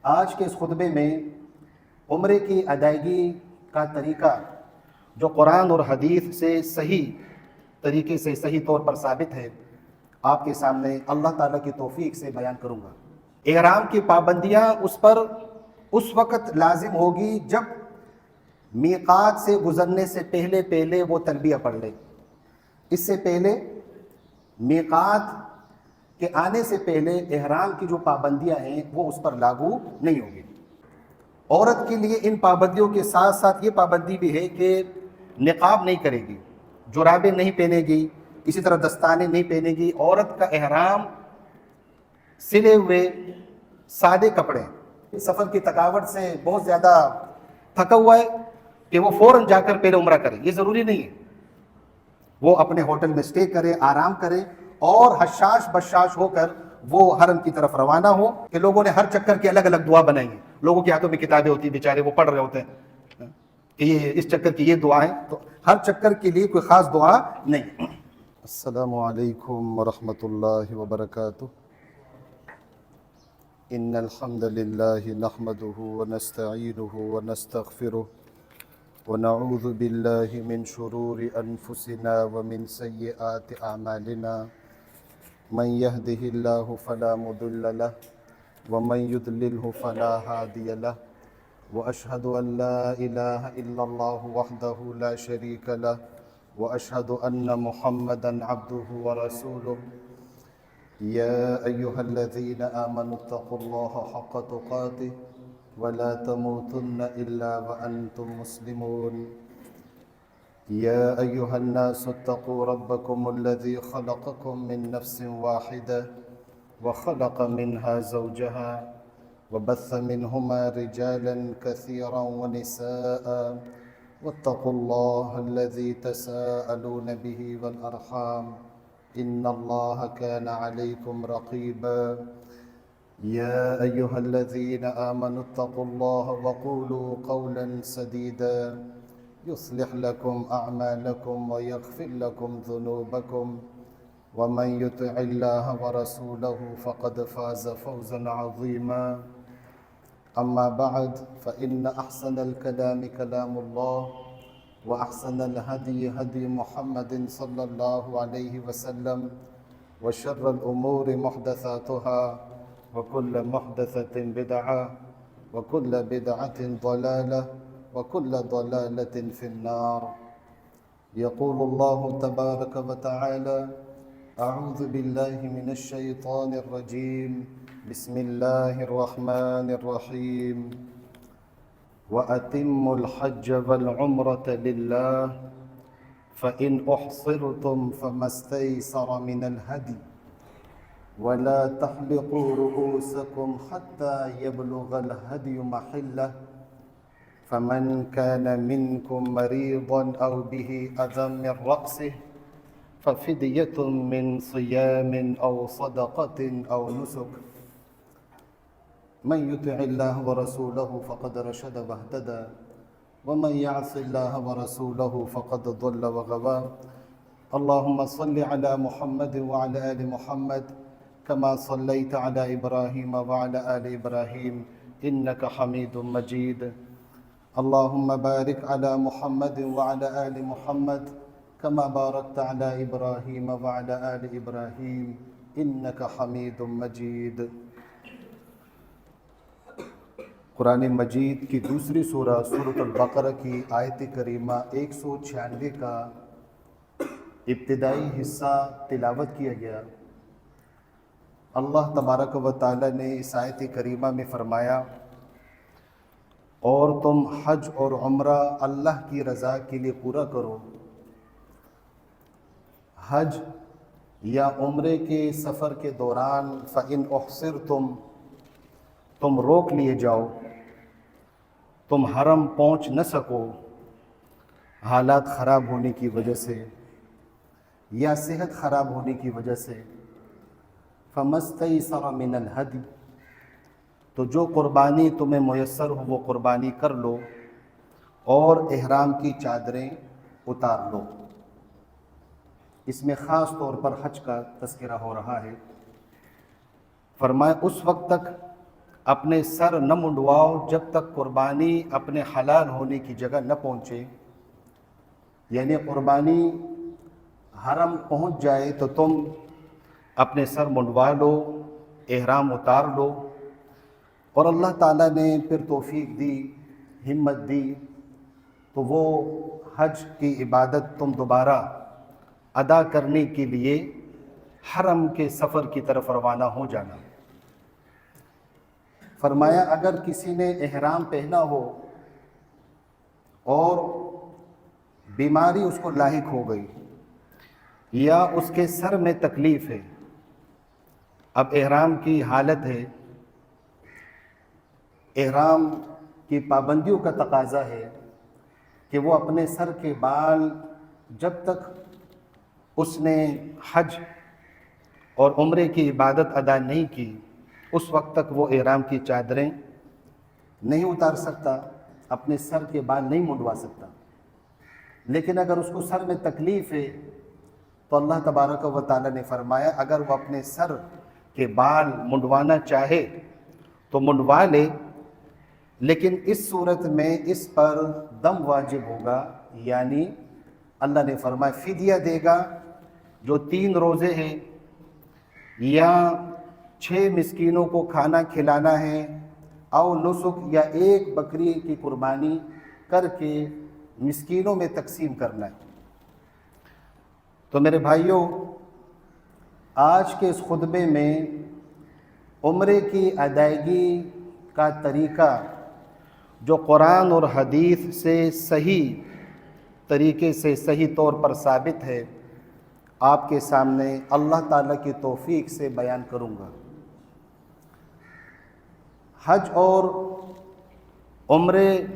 آج کے اس خطبے میں عمرے کی ادائیگی کا طریقہ جو قرآن اور حدیث سے صحیح طریقے سے صحیح طور پر ثابت ہے، آپ کے سامنے اللہ تعالیٰ کی توفیق سے بیان کروں گا۔ احرام کی پابندیاں اس پر اس وقت لازم ہوگی جب میقات سے گزرنے سے پہلے وہ تلبیہ پڑھ لے۔ اس سے پہلے میقات کے آنے سے پہلے احرام کی جو پابندیاں ہیں وہ اس پر لاگو نہیں ہوگی۔ عورت کے لیے ان پابندیوں کے ساتھ ساتھ یہ پابندی بھی ہے کہ نقاب نہیں کرے گی، جرابیں نہیں پہنے گی، اسی طرح دستانے نہیں پہنے گی۔ عورت کا احرام سلے ہوئے سادے کپڑے، سفر کی تھکاوٹ سے بہت زیادہ تھکا ہوا ہے کہ وہ فوراً جا کر پہلے عمرہ کرے، یہ ضروری نہیں ہے۔ وہ اپنے ہوٹل میں سٹے کرے، آرام کرے اور حشاش بشاش ہو کر وہ حرم کی طرف روانہ ہو۔ کہ لوگوں نے ہر چکر کی الگ الگ دعا بنائی ہے، لوگوں کے ہاتھوں میں کتابیں ہوتی ہیں، بیچارے وہ پڑھ رہے ہوتے ہیں کہ یہ اس چکر کی یہ دعا ہے، تو ہر چکر کے لیے کوئی خاص دعا نہیں۔ السلام علیکم ورحمۃ اللہ وبرکاتہ۔ ان الحمد للہ نحمده ونستعینه ونستغفره ونعوذ باللہ من شرور انفسنا ومن سیئات اعمالنا من يهده الله فلا مضل له ومن يضلله فلا هادي له واشهد ان لا اله الا الله وحده لا شريك له واشهد ان محمدا عبده ورسوله يا ايها الذين امنوا اتقوا الله حق تقاته ولا تموتن الا وانتم مسلمون يا أيها الناس اتقوا ربكم الذي خلقكم من نفس واحدة وخلق منها زوجها وبث منهما رجالا كثيرا ونساء واتقوا الله الذي تساءلون به والأرحام إن الله كان عليكم رقيبا يا أيها الذين آمنوا اتقوا الله وقولوا قولا سديدا يصلح لكم أعمالكم ويغفر لكم ذنوبكم ومن يطع الله ورسوله فقد فاز فوزا عظيما أما بعد فإن أحسن الكلام كلام الله وأحسن الهدي هدي محمد صلى الله عليه وسلم وشر الأمور محدثاتها وكل محدثة بدعة وكل بدعة ضلالة وكل ضلالة في النار يقول الله تبارك وتعالى أعوذ بالله من الشيطان الرجيم بسم الله الرحمن الرحيم وأتموا الحج والعمرة لله فإن أحصرتم فما استيسر من الهدي ولا تحلقوا رؤوسكم حتى يبلغ الهدي محله فمن كان منكم مريضا أو به أذى من رأسه ففدية من صيام أو صدقة أو نسك من يطع الله ورسوله فقد رشد واهتدى ومن يعص الله ورسوله فقد ضل وغوى اللهم صل على محمد وعلى آل محمد كما صليت على إبراهيم وعلى آل إبراهيم إنك حميد مجيد اللهم بارك على محمد وعلى آل محمد كما باركت على إبراهيم وعلى آل إبراهيم إنك حميد مجيد۔ قرآن مجید کی دوسری سورہ سورۃ البقرہ کی آیت کریمہ 196 کا ابتدائی حصہ تلاوت کیا گیا۔ اللہ تبارک و تعالی نے اس آیت کریمہ میں فرمایا، اور تم حج اور عمرہ اللہ کی رضا کے لیے پورا کرو۔ حج یا عمرے کے سفر کے دوران فَإِنْ أُحْصِرْتُمْ تم روک لیے جاؤ، تم حرم پہنچ نہ سکو حالات خراب ہونے کی وجہ سے یا صحت خراب ہونے کی وجہ سے، فَمَا اسْتَيْسَرَ مِنَ الْهَدْيِ تو جو قربانی تمہیں میسر ہو وہ قربانی کر لو اور احرام کی چادریں اتار لو۔ اس میں خاص طور پر حج کا تذکرہ ہو رہا ہے۔ فرمائے اس وقت تک اپنے سر نہ منڈواؤ جب تک قربانی اپنے حلال ہونے کی جگہ نہ پہنچے، یعنی قربانی حرم پہنچ جائے تو تم اپنے سر منڈوا لو، احرام اتار لو، اور اللہ تعالیٰ نے پھر توفیق دی، ہمت دی، تو وہ حج کی عبادت تم دوبارہ ادا کرنے کے لیے حرم کے سفر کی طرف روانہ ہو جانا۔ فرمایا اگر کسی نے احرام پہنا ہو اور بیماری اس کو لاحق ہو گئی یا اس کے سر میں تکلیف ہے، اب احرام کی حالت ہے، احرام کی پابندیوں کا تقاضا ہے کہ وہ اپنے سر کے بال جب تک اس نے حج اور عمرے کی عبادت ادا نہیں کی اس وقت تک وہ احرام کی چادریں نہیں اتار سکتا، اپنے سر کے بال نہیں منڈوا سکتا۔ لیکن اگر اس کو سر میں تکلیف ہے تو اللہ تبارک و تعالیٰ نے فرمایا اگر وہ اپنے سر کے بال منڈوانا چاہے تو منڈوا لے، لیکن اس صورت میں اس پر دم واجب ہوگا، یعنی اللہ نے فرمایا فدیہ دے گا، جو 3 روزے ہیں یا 6 مسکینوں کو کھانا کھلانا ہے، او نسک یا 1 بکری کی قربانی کر کے مسکینوں میں تقسیم کرنا ہے۔ تو میرے بھائیوں، آج کے اس خطبے میں عمرے کی ادائیگی کا طریقہ جو قرآن اور حدیث سے صحیح طریقے سے صحیح طور پر ثابت ہے، آپ کے سامنے اللہ تعالیٰ کی توفیق سے بیان کروں گا۔ حج اور عمرے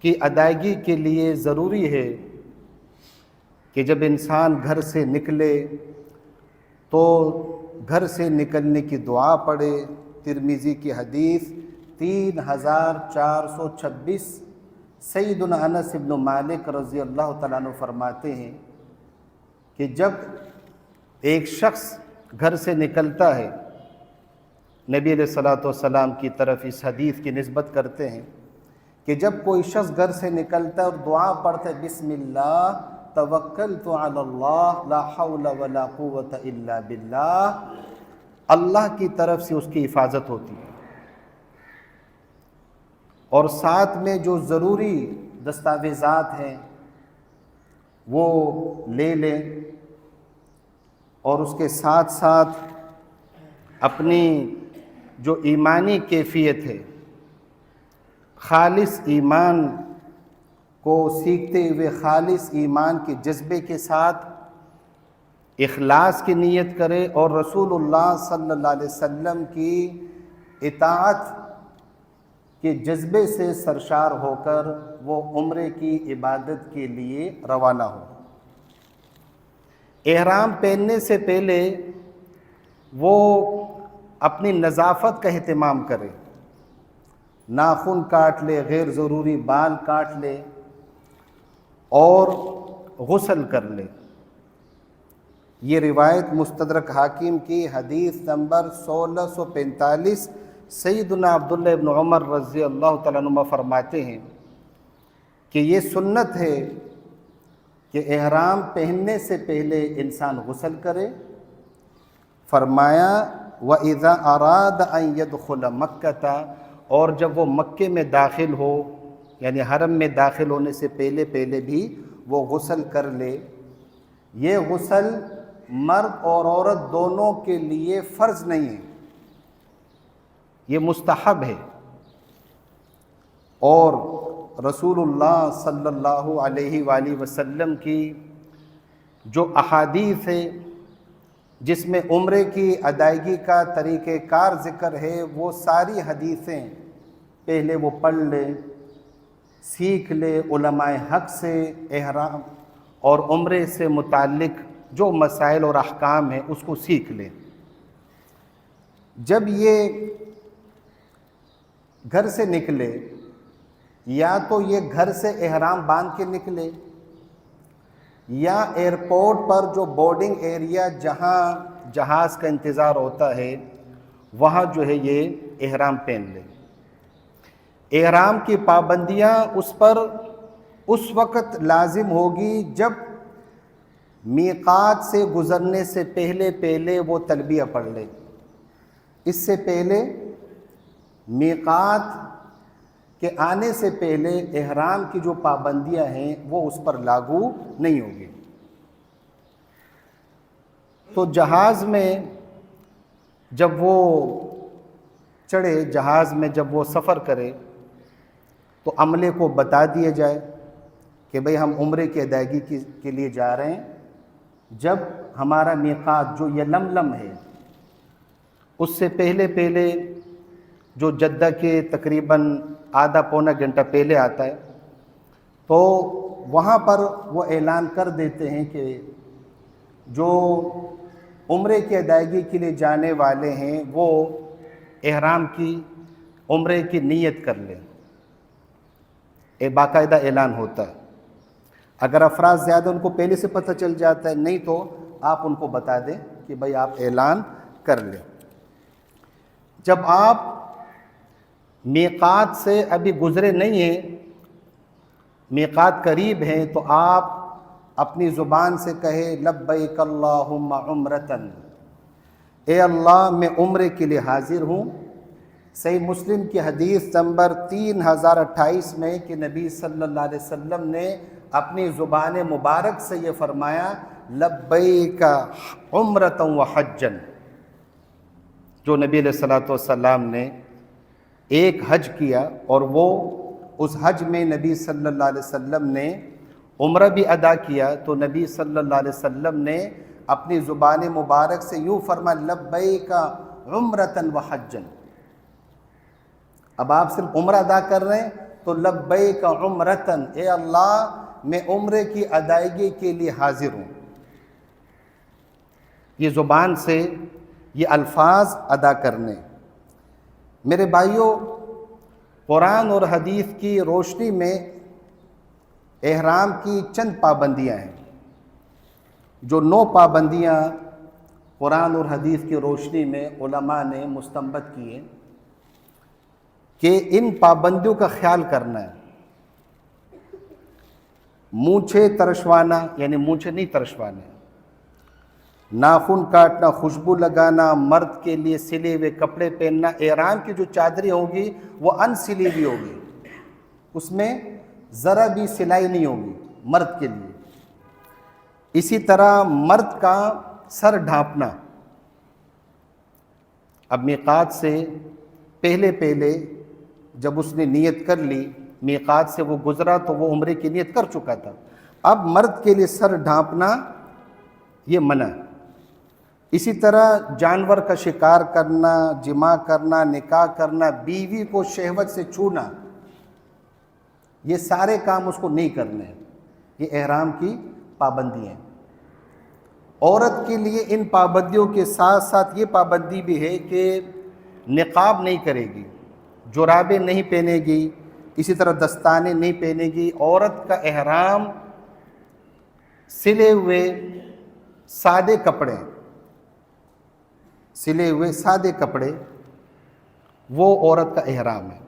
کی ادائیگی کے لیے ضروری ہے کہ جب انسان گھر سے نکلے تو گھر سے نکلنے کی دعا پڑھے۔ ترمذی کی حدیث 3426 سیدنا انس بن مالک رضی اللہ تعالیٰ عنہ فرماتے ہیں کہ جب ایک شخص گھر سے نکلتا ہے، نبی علیہ الصلوۃ والسلام کی طرف اس حدیث کی نسبت کرتے ہیں کہ جب کوئی شخص گھر سے نکلتا ہے اور دعا پڑھتا ہے بسم اللہ توکلت علی اللہ لا حول ولا قوت الا باللہ، اللہ کی طرف سے اس کی حفاظت ہوتی ہے، اور ساتھ میں جو ضروری دستاویزات ہیں وہ لے لیں، اور اس کے ساتھ ساتھ اپنی جو ایمانی کیفیت ہے، خالص ایمان کو سیکھتے ہوئے خالص ایمان کے جذبے کے ساتھ اخلاص کی نیت کرے اور رسول اللہ صلی اللہ علیہ وسلم کی اطاعت کے جذبے سے سرشار ہو کر وہ عمرے کی عبادت کے لیے روانہ ہو۔ احرام پہننے سے پہلے وہ اپنی نظافت کا اہتمام کرے، ناخن کاٹ لے، غیر ضروری بال کاٹ لے اور غسل کر لے۔ یہ روایت مستدرک حاکم کی حدیث نمبر 1645 سیدنا عبداللہ ابن عمر رضی اللہ تعالیٰ عنہ فرماتے ہیں کہ یہ سنت ہے کہ احرام پہننے سے پہلے انسان غسل کرے۔ فرمایا وَإِذَا أَرَادَ أَن يَدْخُلَ مَكَّةَ، اور جب وہ مکے میں داخل ہو، یعنی حرم میں داخل ہونے سے پہلے بھی وہ غسل کر لے۔ یہ غسل مرد اور عورت دونوں کے لیے فرض نہیں ہے، یہ مستحب ہے، اور رسول اللہ صلی اللہ علیہ وآلہ وسلم کی جو احادیث ہے جس میں عمرے کی ادائیگی کا طریقہ کار ذکر ہے، وہ ساری حدیثیں پہلے وہ پڑھ لے، سیکھ لے، علماء حق سے احرام اور عمرے سے متعلق جو مسائل اور احکام ہیں اس کو سیکھ لے۔ جب یہ گھر سے نکلے، یا تو یہ گھر سے احرام باندھ کے نکلے، یا ایئرپورٹ پر جو بورڈنگ ایریا جہاں جہاز کا انتظار ہوتا ہے وہاں جو ہے یہ احرام پہن لے۔ احرام کی پابندیاں اس پر اس وقت لازم ہوگی جب میقات سے گزرنے سے پہلے وہ تلبیہ پڑھ لے۔ اس سے پہلے میقات کے آنے سے پہلے احرام کی جو پابندیاں ہیں وہ اس پر لاگو نہیں ہوگی۔ تو جہاز میں جب وہ چڑھے، جہاز میں جب وہ سفر کرے تو عملے کو بتا دیا جائے کہ بھئی ہم عمرے کی ادائیگی کے لیے جا رہے ہیں۔ جب ہمارا میقات جو یلملم ہے اس سے پہلے جو جدہ کے تقریباً آدھا پونا گھنٹہ پہلے آتا ہے، تو وہاں پر وہ اعلان کر دیتے ہیں کہ جو عمرے کی ادائیگی کے لیے جانے والے ہیں وہ احرام کی عمرے کی نیت کر لیں۔ ایک باقاعدہ اعلان ہوتا ہے۔ اگر افراد زیادہ ان کو پہلے سے پتہ چل جاتا ہے، نہیں تو آپ ان کو بتا دیں کہ بھئی آپ اعلان کر لیں۔ جب آپ میقات سے ابھی گزرے نہیں ہیں، میقات قریب ہیں، تو آپ اپنی زبان سے کہے لبیک اللہم عمرتن، اے اللہ میں عمرے کے لیے حاضر ہوں۔ صحیح مسلم کی حدیث نمبر 3028 میں کہ نبی صلی اللہ علیہ وسلم نے اپنی زبان مبارک سے یہ فرمایا لبیک عمرۃ و حجن۔ جو نبی علیہ الصلوۃ والسلام نے ایک حج کیا اور وہ اس حج میں نبی صلی اللہ علیہ وسلم نے عمرہ بھی ادا کیا، تو نبی صلی اللہ علیہ وسلم نے اپنی زبان مبارک سے یوں فرمایا لبیک عمرۃ و حجن۔ اب آپ صرف عمرہ ادا کر رہے ہیں تو لبیک عمرتن، اے اللہ میں عمرے کی ادائیگی کے لیے حاضر ہوں۔ یہ زبان سے یہ الفاظ ادا کرنے۔ میرے بھائیوں، قرآن اور حدیث کی روشنی میں احرام کی چند پابندیاں ہیں، جو 9 پابندیاں قرآن اور حدیث کی روشنی میں علماء نے مستنبط کیے کہ ان پابندیوں کا خیال کرنا ہے۔ مونچھیں ترشوانا، یعنی مونچھیں نہیں ترشوانے، ناخن کاٹنا، خوشبو لگانا، مرد کے لیے سلے ہوئے کپڑے پہننا۔ احرام کی جو چادریں ہوں گی وہ ان سلی ہوئی ہوگی، اس میں ذرا بھی سلائی نہیں ہوگی مرد کے لیے۔ اسی طرح مرد کا سر ڈھانپنا، اب میقات سے پہلے جب اس نے نیت کر لی، میقات سے وہ گزرا تو وہ عمرے کی نیت کر چکا تھا، اب مرد کے لیے سر ڈھانپنا یہ منع۔ اسی طرح جانور کا شکار کرنا، جماع کرنا، نکاح کرنا، بیوی کو شہوت سے چھونا، یہ سارے کام اس کو نہیں کرنے ہیں۔ یہ احرام کی پابندی ہیں۔ عورت کے لیے ان پابندیوں کے ساتھ ساتھ یہ پابندی بھی ہے کہ نقاب نہیں کرے گی، جرابیں نہیں پہنے گی، اسی طرح دستانے نہیں پہنے گی۔ عورت کا احرام سلے ہوئے سادے کپڑے، سلے ہوئے سادے کپڑے وہ عورت کا احرام ہے۔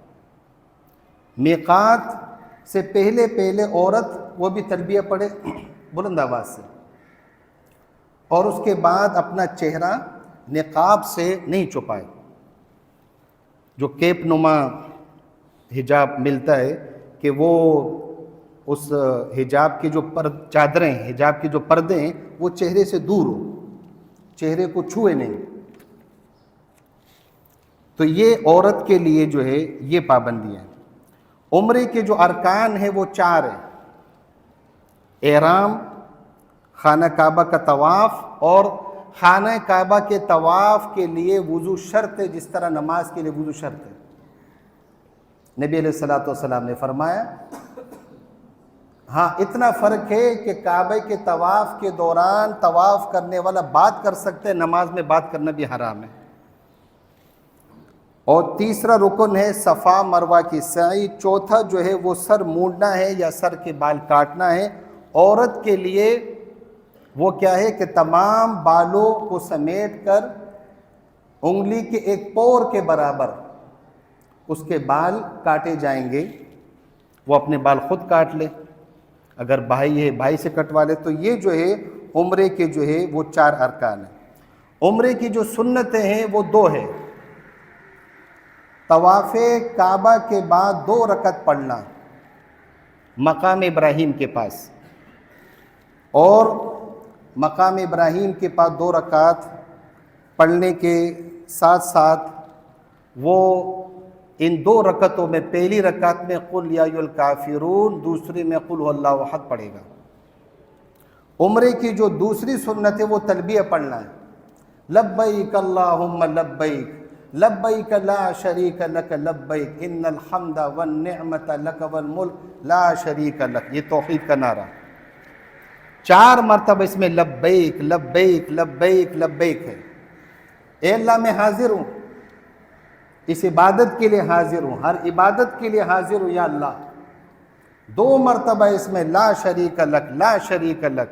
میقات سے پہلے عورت وہ بھی تلبیہ پڑھے بلند آواز سے، اور اس کے بعد اپنا چہرہ نقاب سے نہیں چھپائے۔ جو کیپ نما حجاب ملتا ہے کہ وہ اس حجاب کی جو چادریں، حجاب کی جو پردے ہیں وہ چہرے سے دور ہو، چہرے کو چھوئے نہیں۔ تو یہ عورت کے لیے جو ہے یہ پابندیاں ہیں۔ عمرے کے جو ارکان ہیں وہ 4 ہیں: احرام، خانہ کعبہ کا طواف، اور خانہ کعبہ کے طواف کے لیے وضو شرط ہے، جس طرح نماز کے لیے وضو شرط ہے۔ نبی علیہ الصلوۃ والسلام نے فرمایا، ہاں اتنا فرق ہے کہ کعبہ کے طواف کے دوران طواف کرنے والا بات کر سکتے ہیں، نماز میں بات کرنا بھی حرام ہے۔ اور تیسرا رکن ہے صفا مروہ کی سعی۔ چوتھا جو ہے وہ سر مونڈنا ہے یا سر کے بال کاٹنا ہے۔ عورت کے لیے وہ کیا ہے کہ تمام بالوں کو سمیٹ کر انگلی کے ایک پور کے برابر اس کے بال کاٹے جائیں گے. وہ اپنے بال خود کاٹ لے, اگر بھائی ہے بھائی سے کٹوا لے. تو یہ جو ہے عمرے کے جو ہے وہ 4 ارکان ہیں. عمرے کی جو سنتیں ہیں وہ 2 ہیں. طواف کعبہ کے بعد 2 رکعت پڑھنا مقام ابراہیم کے پاس, اور مقام ابراہیم کے پاس 2 رکعت پڑھنے کے ساتھ ساتھ وہ ان 2 رکعتوں میں پہلی رکعت میں قل یا ایھا الکافرون, دوسری میں قل ھو اللہ احد پڑھے گا. عمرے کی جو دوسری سنت ہے وہ تلبیہ پڑھنا ہے. لبیک اللہم لبیک لبیک لا شریک لک لبیک ان الحمد والنعمت لک والملک لا شریک لک. یہ توحید کا نعرہ 4 مرتبہ اس میں لبیک لبیک لبیک لبیک ہے. اے اللہ میں حاضر ہوں, اس عبادت کے لیے حاضر ہوں, ہر عبادت کے لیے حاضر ہوں یا اللہ. 2 مرتبہ اس میں لا شریک لک لا شریک لک,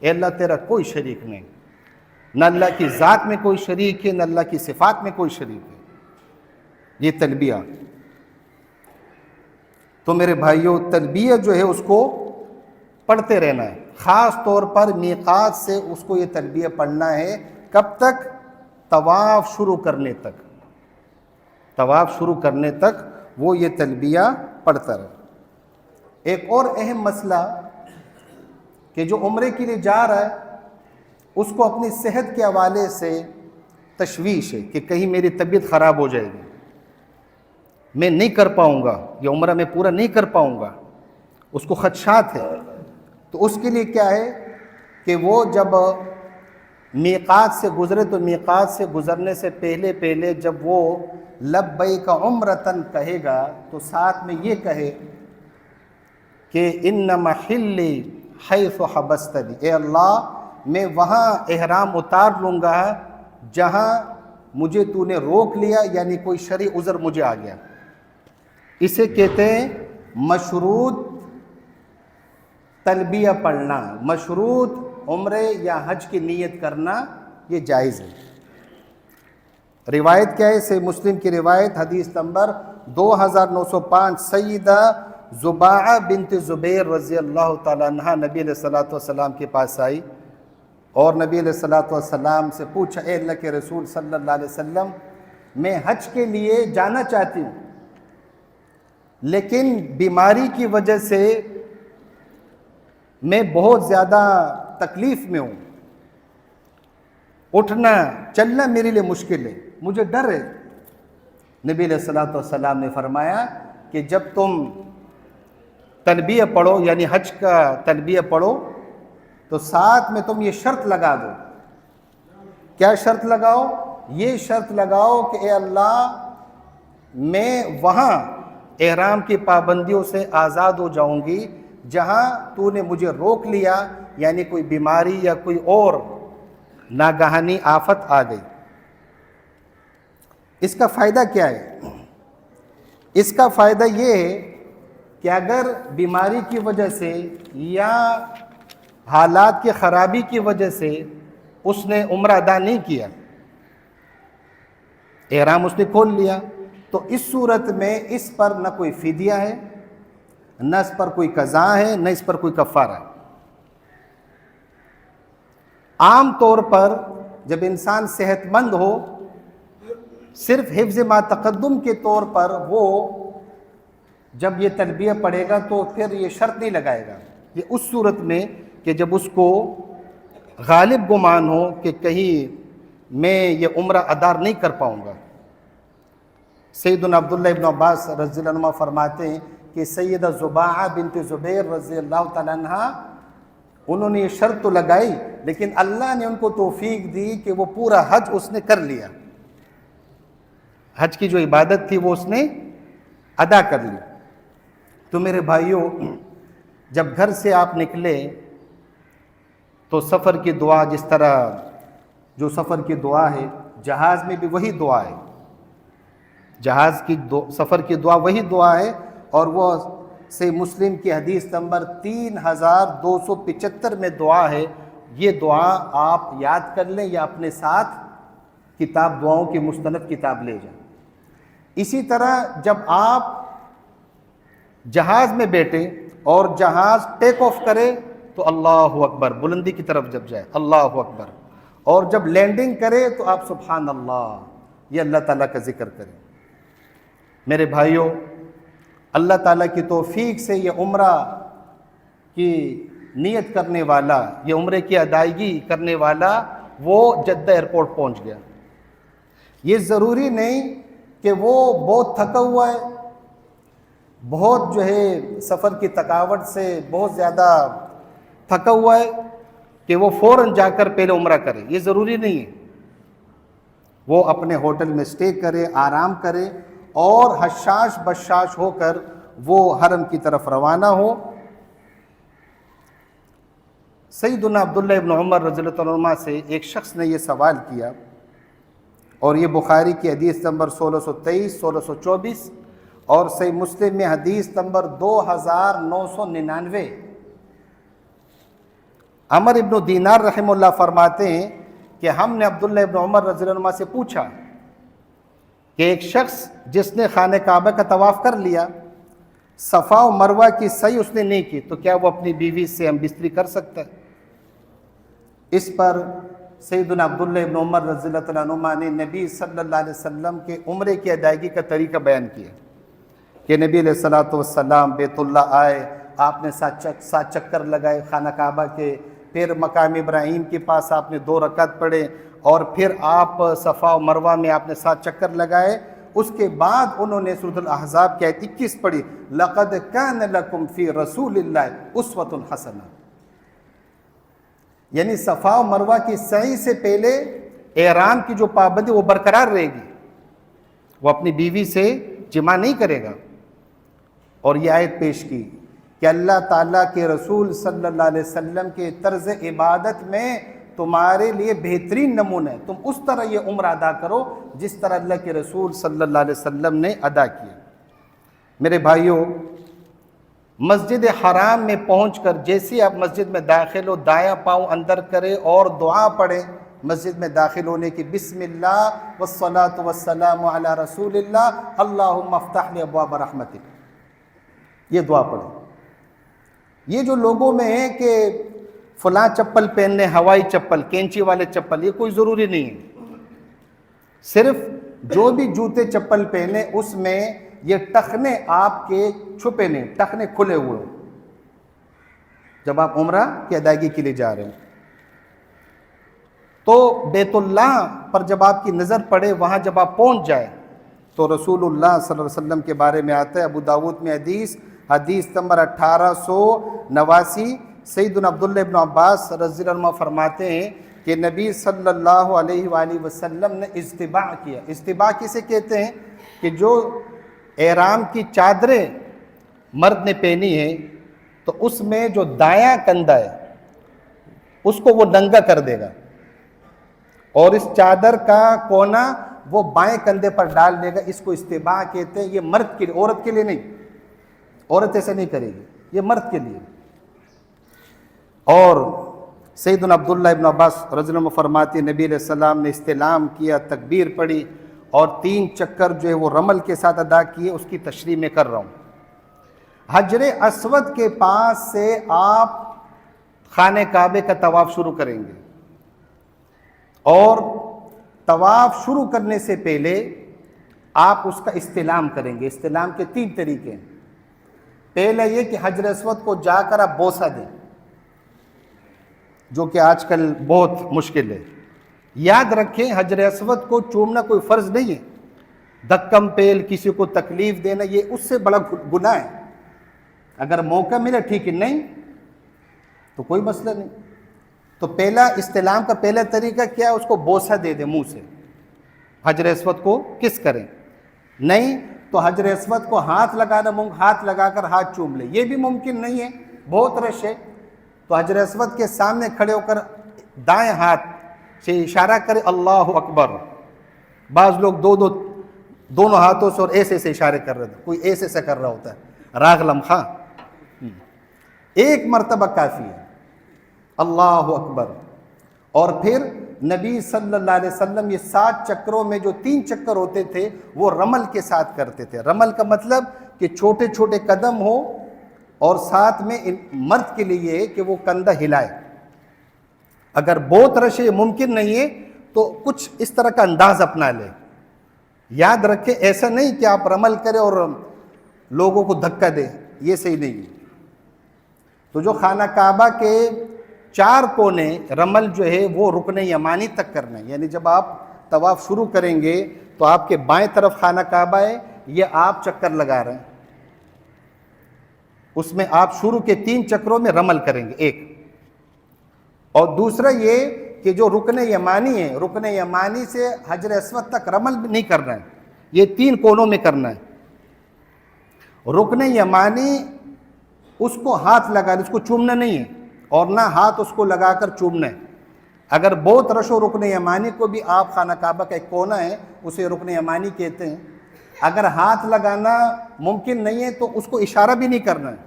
اے اللہ تیرا کوئی شریک نہیں, نہ اللہ کی ذات میں کوئی شریک ہے نہ اللہ کی صفات میں کوئی شریک ہے. یہ تلبیہ. تو میرے بھائیوں تلبیہ جو ہے اس کو پڑھتے رہنا ہے, خاص طور پر میقات سے اس کو یہ تلبیہ پڑھنا ہے. کب تک؟ طواف شروع کرنے تک. طواف شروع کرنے تک وہ یہ تلبیہ پڑھتا رہے. ایک اور اہم مسئلہ کہ جو عمرے کے لیے جا رہا ہے اس کو اپنی صحت کے حوالے سے تشویش ہے کہ کہیں میری طبیعت خراب ہو جائے گی, میں نہیں کر پاؤں گا, یہ عمرہ میں پورا نہیں کر پاؤں گا, اس کو خدشات ہے. تو اس کے لیے کیا ہے کہ وہ جب میقات سے گزرے تو میقات سے گزرنے سے پہلے جب وہ لبیک عمرتن کہے گا تو ساتھ میں یہ کہے کہ ان محلی حیث حبستنی, اے اللہ میں وہاں احرام اتار لوں گا جہاں مجھے تو نے روک لیا, یعنی کوئی شرعی عذر مجھے آ گیا. اسے کہتے ہیں مشروط تلبیہ پڑھنا. مشروط عمرے یا حج کی نیت کرنا یہ جائز ہے. روایت کیا ہے؟ صحیح مسلم کی روایت حدیث نمبر 2905, سیدہ زباعہ بنت زبیر رضی اللہ تعالیٰ عنہ نبی علیہ الصلوۃ والسلام کے پاس آئی اور نبی علیہ الصلوۃ والسلام سے پوچھا, اے اللہ کے رسول صلی اللہ علیہ وسلم میں حج کے لیے جانا چاہتی ہوں لیکن بیماری کی وجہ سے میں بہت زیادہ تکلیف میں ہوں, اٹھنا چلنا میرے لیے مشکل ہے, مجھے ڈر ہے. نبی علیہ الصلوۃ والسلام نے فرمایا کہ جب تم تلبیہ پڑھو یعنی حج کا تلبیہ پڑھو تو ساتھ میں تم یہ شرط لگا دو. کیا شرط لگاؤ؟ یہ شرط لگاؤ کہ اے اللہ میں وہاں احرام کی پابندیوں سے آزاد ہو جاؤں گی جہاں تو نے مجھے روک لیا, یعنی کوئی بیماری یا کوئی اور ناگہانی آفت آ گئی. اس کا فائدہ کیا ہے؟ اس کا فائدہ یہ ہے کہ اگر بیماری کی وجہ سے یا حالات کی خرابی کی وجہ سے اس نے عمرہ ادا نہیں کیا, احرام اس نے کھول لیا, تو اس صورت میں اس پر نہ کوئی فدیہ ہے, نہ اس پر کوئی قضا ہے, نہ اس پر کوئی کفارہ ہے. عام طور پر جب انسان صحت مند ہو صرف حفظ ما تقدم کے طور پر وہ جب یہ تلبیہ پڑھے گا تو پھر یہ شرط نہیں لگائے گا. یہ اس صورت میں کہ جب اس کو غالب گمان ہو کہ کہیں میں یہ عمرہ ادا نہیں کر پاؤں گا. سیدنا عبداللہ ابن عباس رضی اللہ عنہ فرماتے ہیں کہ سیدہ زباعہ بنت زبیر رضی اللہ تعالیٰ عنہ انہوں نے یہ شرط تو لگائی لیکن اللہ نے ان کو توفیق دی کہ وہ پورا حج اس نے کر لیا. حج کی جو عبادت تھی وہ اس نے ادا کر لی. تو میرے بھائیوں جب گھر سے آپ نکلے تو سفر کی دعا, جس طرح جو سفر کی دعا ہے جہاز میں بھی وہی دعا ہے, جہاز کی سفر کی دعا وہی دعا ہے, اور وہ صحیح مسلم کی حدیث نمبر 3275 میں دعا ہے. یہ دعا آپ یاد کر لیں یا اپنے ساتھ کتاب دعاؤں کی مستند کتاب لے جائیں۔ اسی طرح جب آپ جہاز میں بیٹھیں اور جہاز ٹیک آف کرے تو اللہ اکبر، بلندی کی طرف جب جائے اللہ اکبر، اور جب لینڈنگ کرے تو آپ سبحان اللہ، یہ اللہ تعالیٰ کا ذکر کریں۔ میرے بھائیوں، اللہ تعالیٰ کی توفیق سے یہ عمرہ کی نیت کرنے والا، یہ عمرے کی ادائیگی کرنے والا وہ جدہ ایئرپورٹ پہنچ گیا۔ یہ ضروری نہیں کہ وہ بہت تھکا ہوا ہے، بہت جو ہے سفر کی تھکاوٹ سے بہت زیادہ تھکا ہوا ہے کہ وہ فوراً جا کر پہلے عمرہ کرے، یہ ضروری نہیں ہے۔ وہ اپنے ہوٹل میں اسٹے کرے، آرام کرے اور حشاش بشاش ہو کر وہ حرم کی طرف روانہ ہو۔ سیدنا عبداللہ ابن عمر رضی اللہ عنہ سے ایک شخص نے یہ سوال کیا، اور یہ بخاری کی حدیث نمبر 1623 1624 اور صحیح مسلم میں حدیث نمبر 2999۔ عمر ابن دینار رحمہ اللہ فرماتے ہیں کہ ہم نے عبداللہ ابن عمر رضی اللہ عنہ سے پوچھا کہ ایک شخص جس نے خانہ کعبہ کا طواف کر لیا، صفا و مروہ کی سعی اس نے نہیں کی، تو کیا وہ اپنی بیوی سے ہم بستری کر سکتا ہے؟ اس پر سیدنا عبداللہ ابن عمر رضی اللہ عنہ نے نبی صلی اللہ علیہ وسلم کے عمرے کی ادائیگی کا طریقہ بیان کیا کہ نبی علیہ الصلوۃ والسلام بیت اللہ آئے، آپ نے 7 چکر لگائے خانہ کعبہ کے، پھر مقام ابراہیم کے پاس آپ نے 2 رکعت پڑھے، اور پھر آپ صفا و مروہ میں آپ نے 7 چکر لگائے۔ اس کے بعد انہوں نے سورۃ الاحزاب کی آیت 21 پڑھی، لَقَدْ كَانَ لَكُمْ فِي رَسُولِ اللَّهِ أُسْوَةٌ حَسَنَةٌ، یعنی صفا و مروہ کی سعی سے پہلے احرام کی جو پابندی وہ برقرار رہے گی، وہ اپنی بیوی سے جماع نہیں کرے گا۔ اور یہ آیت پیش کی کہ اللہ تعالیٰ کے رسول صلی اللہ علیہ وسلم کے طرز عبادت میں تمہارے لیے بہترین نمونہ ہے، تم اس طرح یہ عمرہ ادا کرو جس طرح اللہ کے رسول صلی اللہ علیہ وسلم نے ادا کیا۔ میرے بھائیوں، مسجد حرام میں پہنچ کر جیسے آپ مسجد میں داخل ہو، دایاں پاؤں اندر کرے اور دعا پڑھیں مسجد میں داخل ہونے کی، بسم اللہ والصلاۃ والسلام علی رسول اللہ اللہم افتح لی ابواب رحمتک، یہ دعا پڑھیں۔ یہ جو لوگوں میں ہے کہ فلاں چپل پہننے، ہوائی چپل، کینچی والے چپل، یہ کوئی ضروری نہیں ہے۔ صرف جو بھی جوتے چپل پہنے اس میں یہ ٹخنے آپ کے چھپے نہیں، ٹخنے کھلے ہوئے ہوں جب آپ عمرہ کی ادائیگی کے لیے جا رہے ہیں۔ تو بیت اللہ پر جب آپ کی نظر پڑے، وہاں جب آپ پہنچ جائے تو رسول اللہ صلی اللہ علیہ وسلم کے بارے میں آتا ہے، ابو داود میں حدیث نمبر 1889، سیدنا عبداللہ ابن عباس رضی اللہ عنہ فرماتے ہیں کہ نبی صلی اللہ علیہ وآلہ وسلم نے اجتباع کیا۔ اجتباع کسے کہتے ہیں؟ کہ جو احرام کی چادریں مرد نے پہنی ہے تو اس میں جو دایاں کندھا ہے اس کو وہ ننگا کر دے گا، اور اس چادر کا کونا وہ بائیں کندھے پر ڈال دے گا، اس کو استباع کہتے ہیں۔ یہ مرد کے لیے، عورت کے لیے نہیں، عورت ایسے نہیں کرے گی، یہ مرد کے لیے۔ اور سیدنا عبداللہ ابن عباس رضی اللہ عنہ فرماتے ہیں نبی علیہ السلام نے استلام کیا، تکبیر پڑھی اور 3 چکر جو ہے وہ رمل کے ساتھ ادا کیے، اس کی تشریح میں کر رہا ہوں۔ حجر اسود کے پاس سے آپ خانہ کعبے کا طواف شروع کریں گے، اور طواف شروع کرنے سے پہلے آپ اس کا استلام کریں گے۔ استلام کے 3 طریقے ہیں۔ پہلا یہ کہ حجر اسود کو جا کر آپ بوسہ دیں، جو کہ آج کل بہت مشکل ہے۔ یاد رکھیں حجر اسود کو چومنا کوئی فرض نہیں ہے، دھکم پیل کسی کو تکلیف دینا یہ اس سے بڑا گناہ ہے۔ اگر موقع ملے ٹھیک ہے، نہیں تو کوئی مسئلہ نہیں۔ تو پہلا استلام کا پہلا طریقہ کیا ہے؟ اس کو بوسہ دے دیں منہ سے، حجر اسود کو کس کریں، نہیں تو حجر اسود کو ہاتھ لگانا، ہاتھ لگا کر ہاتھ چوم لے، یہ بھی ممکن نہیں ہے، بہت رش ہے۔ تو حجر اسود کے سامنے کھڑے ہو کر دائیں ہاتھ سے اشارہ کرے اللہ اکبر۔ بعض لوگ دونوں ہاتھوں سے اور ایسے سے اشارے کر رہے تھے، کوئی ایسے سے کر رہا ہوتا ہے، راگ لمحہ۔ 1 مرتبہ کافی ہے، اللہ اکبر۔ اور پھر نبی صلی اللہ علیہ وسلم یہ 7 چکروں میں جو 3 چکر ہوتے تھے وہ رمل کے ساتھ کرتے تھے۔ رمل کا مطلب کہ چھوٹے چھوٹے قدم ہو اور ساتھ میں مرد کے لیے یہ کہ وہ کندھا ہلائے۔ اگر بہت رشے ممکن نہیں ہے تو کچھ اس طرح کا انداز اپنا لے۔ یاد رکھیں ایسا نہیں کہ آپ رمل کریں اور لوگوں کو دھکا دیں، یہ صحیح نہیں ہے۔ تو جو خانہ کعبہ کے 4 کونے رمل جو ہے وہ رکن یمانی تک کرنا ہے، یعنی جب آپ طواف شروع کریں گے تو آپ کے بائیں طرف خانہ کعبہ ہے، یہ آپ چکر لگا رہے ہیں، اس میں آپ شروع کے 3 چکروں میں رمل کریں گے ایک، اور دوسرا یہ کہ جو رکن یمانی ہے، رکن یمانی سے حجر اسود تک رمل نہیں کرنا ہے، یہ 3 کونوں میں کرنا ہے۔ رکن یمانی اس کو ہاتھ لگا، اس کو چومنا نہیں ہے، اور نہ ہاتھ اس کو لگا کر چومنا ہے۔ اگر بہت رش و رکن یمانی کو بھی آپ خانہ کعبہ کا ایک کونا ہے اسے رکن یمانی کہتے ہیں، اگر ہاتھ لگانا ممکن نہیں ہے تو اس کو اشارہ بھی نہیں کرنا ہے،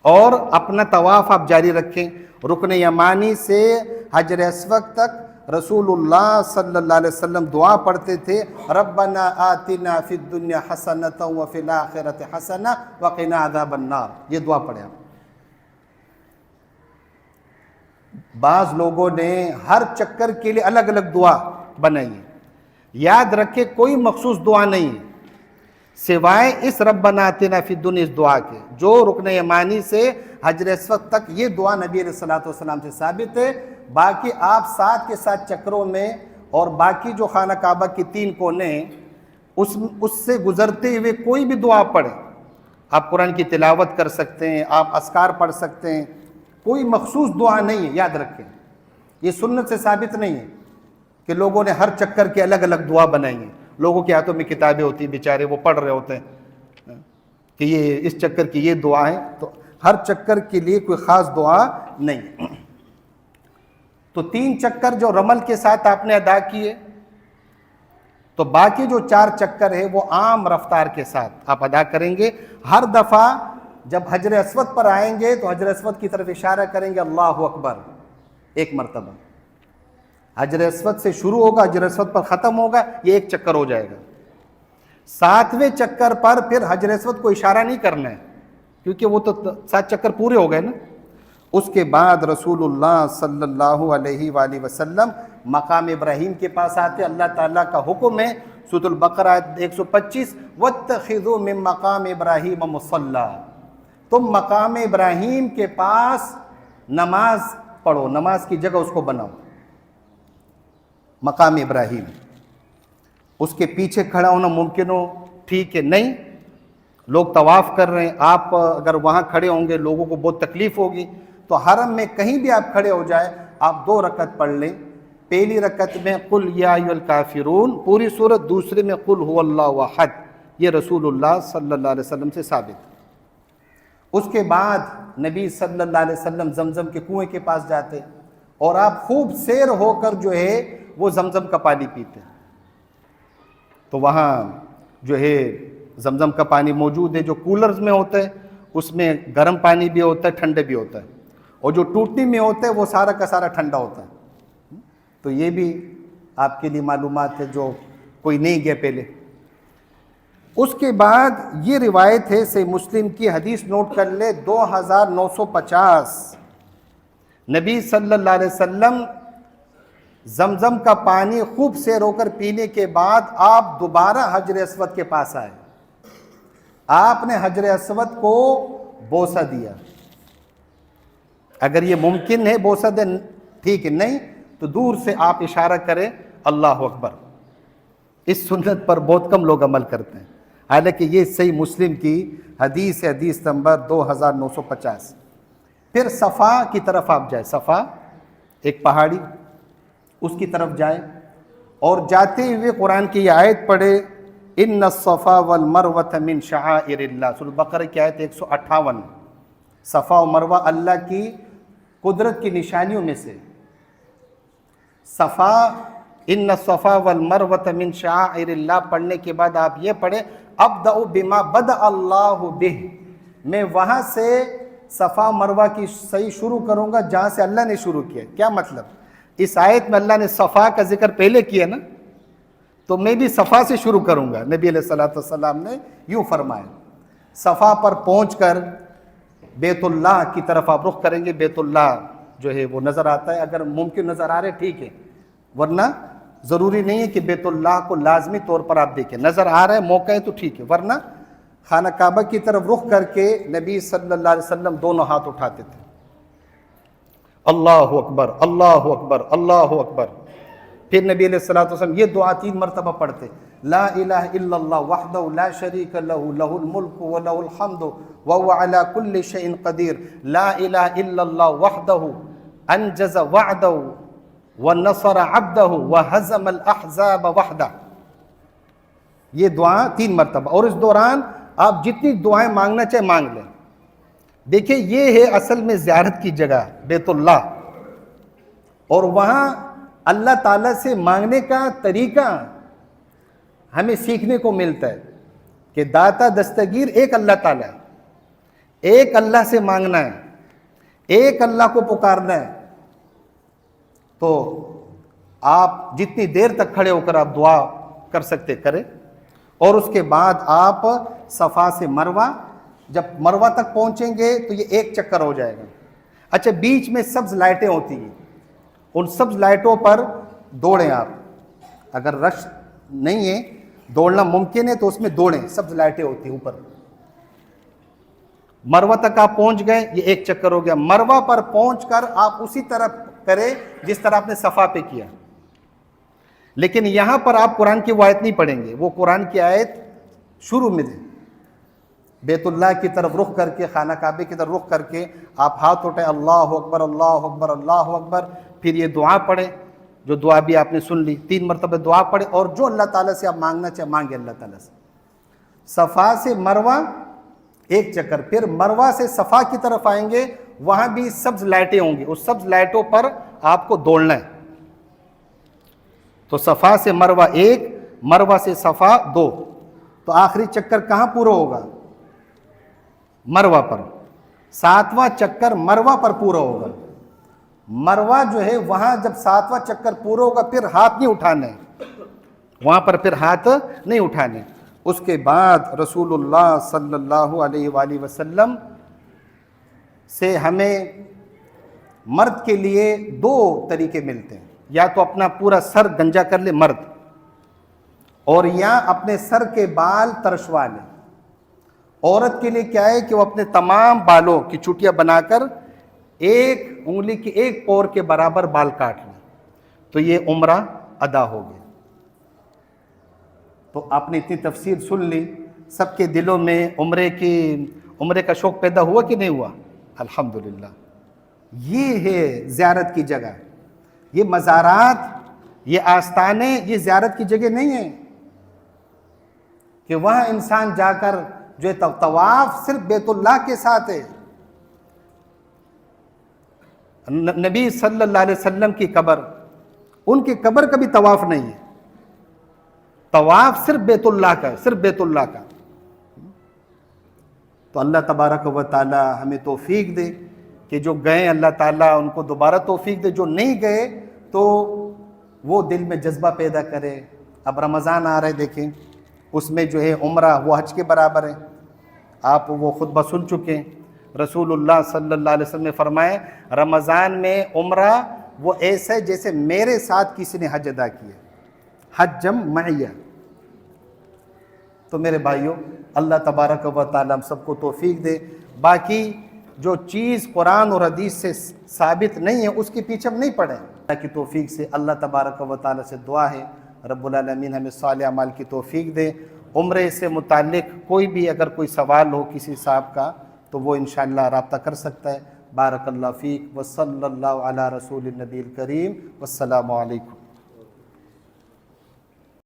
اور اپنا طواف آپ جاری رکھیں۔ رکن یمانی سے حجر اسود تک رسول اللہ صلی اللہ علیہ وسلم دعا پڑھتے تھے، ربنا آتنا فی الدنیا حسنۃ وفی الآخرۃ حسنہ وقنا عذاب النار، یہ دعا پڑھیں آپ۔ بعض لوگوں نے ہر چکر کے لیے الگ الگ دعا بنائی ہے، یاد رکھے کوئی مخصوص دعا نہیں ہے سوائے اس ربنا آتنا فی الدنیا اس دعا کے، جو رکن یمانی سے حجر اسود تک یہ دعا نبی علیہ الصلوۃ والسلام سے ثابت ہے۔ باقی آپ 7 کے 7 چکروں میں اور باقی جو خانہ کعبہ کی 3 کونے ہیں اس سے گزرتے ہوئے کوئی بھی دعا پڑھیں، آپ قرآن کی تلاوت کر سکتے ہیں، آپ اذکار پڑھ سکتے ہیں، کوئی مخصوص دعا نہیں ہے، یاد رکھیں یہ سنت سے ثابت نہیں ہے کہ لوگوں نے ہر چکر کے الگ الگ دعا بنائی ہیں۔ لوگوں کے ہاتھوں میں کتابیں ہوتی ہیں، بیچارے وہ پڑھ رہے ہوتے ہیں کہ یہ اس چکر کی یہ دعا ہے، تو ہر چکر کے لیے کوئی خاص دعا نہیں۔ تو 3 چکر جو رمل کے ساتھ آپ نے ادا کیے، تو باقی جو 4 چکر ہے وہ عام رفتار کے ساتھ آپ ادا کریں گے۔ ہر دفعہ جب حجر اسود پر آئیں گے تو حجر اسود کی طرف اشارہ کریں گے اللہ اکبر 1 مرتبہ، حجر اسود سے شروع ہوگا، حجر اسود پر ختم ہوگا، یہ 1 چکر ہو جائے گا۔ 7ویں چکر پر پھر حجر اسود کو اشارہ نہیں کرنا ہے، کیونکہ وہ تو 7 چکر پورے ہو گئے نا۔ اس کے بعد رسول اللہ صلی اللہ علیہ وآلہ وسلم مقام ابراہیم کے پاس آتے، اللہ تعالیٰ کا حکم ہے سورۃ البقرہ آیت 125 وَاتَّخِذُوا مِن مَقَامِ إِبْرَاهِيمَ مُصَلًّى، تم مقام ابراہیم کے پاس نماز پڑھو، نماز کی جگہ اس کو بناؤ۔ مقام ابراہیم، اس کے پیچھے کھڑا ہونا ممکن ہو ٹھیک ہے، نہیں لوگ طواف کر رہے ہیں، آپ اگر وہاں کھڑے ہوں گے لوگوں کو بہت تکلیف ہوگی، تو حرم میں کہیں بھی آپ کھڑے ہو جائے، آپ 2 رکعت پڑھ لیں۔ پہلی رکعت میں قل یا ایھا الکافرون پوری سورت، دوسرے میں قل ھو اللہ احد، یہ رسول اللہ صلی اللہ علیہ وسلم سے ثابت۔ اس کے بعد نبی صلی اللہ علیہ وسلم زمزم کے کنویں کے پاس جاتے اور آپ خوب سیر ہو کر جو ہے وہ زمزم کا پانی پیتے۔ تو وہاں جو ہے زمزم کا پانی موجود ہے، جو کولرز میں ہوتا ہے اس میں گرم پانی بھی ہوتا ہے، ٹھنڈے بھی ہوتا ہے، اور جو ٹوٹنی میں ہوتا ہے وہ سارا کا سارا ٹھنڈا ہوتا ہے۔ تو یہ بھی آپ کے لیے معلومات ہے جو کوئی نہیں گیا پہلے۔ اس کے بعد یہ روایت ہے صحیح مسلم کی، حدیث نوٹ کر لے 2950، نبی صلی اللہ علیہ وسلم زمزم کا پانی خوب سیر ہو کر پینے کے بعد آپ دوبارہ حجر اسود کے پاس آئے، آپ نے حجر اسود کو بوسہ دیا۔ اگر یہ ممکن ہے بوسہ دے ٹھیک ہے، نہیں تو دور سے آپ اشارہ کریں اللہ اکبر۔ اس سنت پر بہت کم لوگ عمل کرتے ہیں، حالانکہ یہ صحیح مسلم کی حدیث ہے، حدیث نمبر 2950۔ پھر صفا کی طرف آپ جائیں، صفا ایک پہاڑی، اس کی طرف جائیں اور جاتے ہوئے قرآن کی یہ آیت پڑھے، ان الصفا والمروۃ من شعائر اللہ، سورۃ بقرہ کی آیت 158۔ صفا و مروہ اللہ کی قدرت کی نشانیوں میں سے۔ صفا ان الصفا والمروۃ من شعائر اللہ پڑھنے کے بعد آپ یہ پڑھیں ابدأ بما بدأ اللہ بہ، میں وہاں سے صفا مروہ کی صحیح شروع کروں گا جہاں سے اللہ نے شروع کیا۔ کیا مطلب؟ اس آیت میں اللہ نے صفا کا ذکر پہلے کیا نا، تو میں بھی صفا سے شروع کروں گا۔ نبی علیہ السلام نے یوں فرمایا، صفا پر پہنچ کر بیت اللہ کی طرف آپ رخ کریں گے۔ بیت اللہ جو ہے وہ نظر آتا ہے، اگر ممکن نظر آ رہے ٹھیک ہے، ورنہ ضروری نہیں ہے کہ بیت اللہ کو لازمی طور پر آپ دیکھیں، نظر آ رہا ہے موقع ہے تو ٹھیک ہے، ورنہ خانہ کعبہ کی طرف رخ کر کے نبی صلی اللہ علیہ وسلم دونوں ہاتھ اٹھاتے تھے، اللہ اکبر اللہ اکبر اللہ اکبر۔ پھر نبی علیہ الصلوۃ والسلام یہ دعا 3 مرتبہ پڑھتے، لا الہ الا اللہ وحدہ لا شریک لہ لہ الملک ولہ الحمد وہو علی کل شیء قدیر، لا الہ الا اللہ وحدہ انجز وعدہ ونصر عبدہ وہزم الاحزاب وحدہ۔ یہ دعا 3 مرتبہ، اور اس دوران آپ جتنی دعائیں مانگنا چاہے مانگ لیں۔ دیکھیں یہ ہے اصل میں زیارت کی جگہ بیت اللہ، اور وہاں اللہ تعالیٰ سے مانگنے کا طریقہ ہمیں سیکھنے کو ملتا ہے کہ داتا دستگیر ایک اللہ تعالیٰ ہے، ایک اللہ سے مانگنا ہے، ایک اللہ کو پکارنا ہے۔ تو آپ جتنی دیر تک کھڑے ہو کر آپ دعا کر سکتے کریں، اور اس کے بعد آپ صفا سے مروہ، جب مروہ تک پہنچیں گے تو یہ ایک چکر ہو جائے گا۔ اچھا، بیچ میں سبز لائٹیں ہوتی ہیں، ان سبز لائٹوں پر دوڑیں آپ، اگر رش نہیں ہے دوڑنا ممکن ہے تو اس میں دوڑیں، سبز لائٹیں ہوتی ہیں اوپر۔ مروہ تک آپ پہنچ گئے، یہ ایک چکر ہو گیا۔ مروہ پر پہنچ کر آپ اسی طرح کریں جس طرح آپ نے صفا پہ کیا، لیکن یہاں پر آپ قرآن کی وہ آیت نہیں پڑھیں گے، وہ قرآن کی آیت شروع میں دیں، بیت اللہ کی طرف رخ کر کے، خانہ کعبے کی طرف رخ کر کے آپ ہاتھ اٹھائیں، اللہ اکبر اللہ اکبر اللہ اکبر، پھر یہ دعا پڑھیں جو دعا بھی آپ نے سن لی، 3 مرتبہ دعا پڑھیں، اور جو اللہ تعالیٰ سے آپ مانگنا چاہے مانگے اللہ تعالیٰ سے۔ صفا سے مروہ ایک چکر، پھر مروہ سے صفا کی طرف آئیں گے، وہاں بھی سبز لائٹیں ہوں گی، اس سبز لائٹوں پر آپ کو دوڑنا ہے۔ تو صفا سے مروہ 1، مروہ سے صفا 2، تو آخری چکر کہاں پورا ہوگا؟ مروہ پر۔ 7واں چکر مروہ پر پورا ہوگا۔ مروہ جو ہے وہاں جب 7واں چکر پورا ہوگا پھر ہاتھ نہیں اٹھانے، وہاں پر پھر ہاتھ نہیں اٹھانے۔ اس کے بعد رسول اللہ صلی اللہ علیہ وآلہ وسلم سے ہمیں مرد کے لیے 2 طریقے ملتے ہیں، یا تو اپنا پورا سر گنجا کر لے مرد، اور یا اپنے سر کے بال ترشوا لے۔ عورت کے لیے کیا ہے کہ وہ اپنے تمام بالوں کی چوٹیاں بنا کر ایک انگلی کی ایک پور کے برابر بال کاٹ لیں، تو یہ عمرہ ادا ہو گیا۔ تو آپ نے اتنی تفسیر سن لی، سب کے دلوں میں عمرے کا شوق پیدا ہوا کہ نہیں ہوا؟ الحمدللہ۔ یہ ہے زیارت کی جگہ، یہ مزارات، یہ آستانے، یہ زیارت کی جگہ نہیں ہیں کہ وہاں انسان جا کر جو ہے طواف صرف بیت اللہ کے ساتھ ہے۔ نبی صلی اللہ علیہ وسلم کی قبر، ان کی قبر کا بھی طواف نہیں ہے، طواف صرف بیت اللہ کا ہے، صرف بیت اللہ کا۔ تو اللہ تبارک و تعالی ہمیں توفیق دے کہ جو گئے اللہ تعالیٰ ان کو دوبارہ توفیق دے، جو نہیں گئے تو وہ دل میں جذبہ پیدا کرے۔ اب رمضان آ رہے دیکھیں، اس میں جو ہے عمرہ وہ حج کے برابر ہے، آپ وہ خطبہ سن چکے ہیں۔ رسول اللہ صلی اللہ علیہ وسلم نے فرمایا رمضان میں عمرہ وہ ایسا ہے جیسے میرے ساتھ کسی نے حج ادا کیا، حجم معیہ۔ تو میرے بھائیوں، اللہ تبارک و تعالی ہم سب کو توفیق دے۔ باقی جو چیز قرآن اور حدیث سے ثابت نہیں ہے اس کے پیچھے ہم نہیں پڑیں۔ اللہ کی توفیق سے اللہ تبارک و تعالی سے دعا ہے رب العالمین ہمیں صالح اعمال کی توفیق دے۔ عمرے سے متعلق کوئی بھی اگر کوئی سوال ہو کسی صاحب کا تو وہ انشاءاللہ رابطہ کر سکتا ہے۔ بارک اللہ فیک، وصلی اللہ علی رسول النبی الکریم، والسلام علیکم۔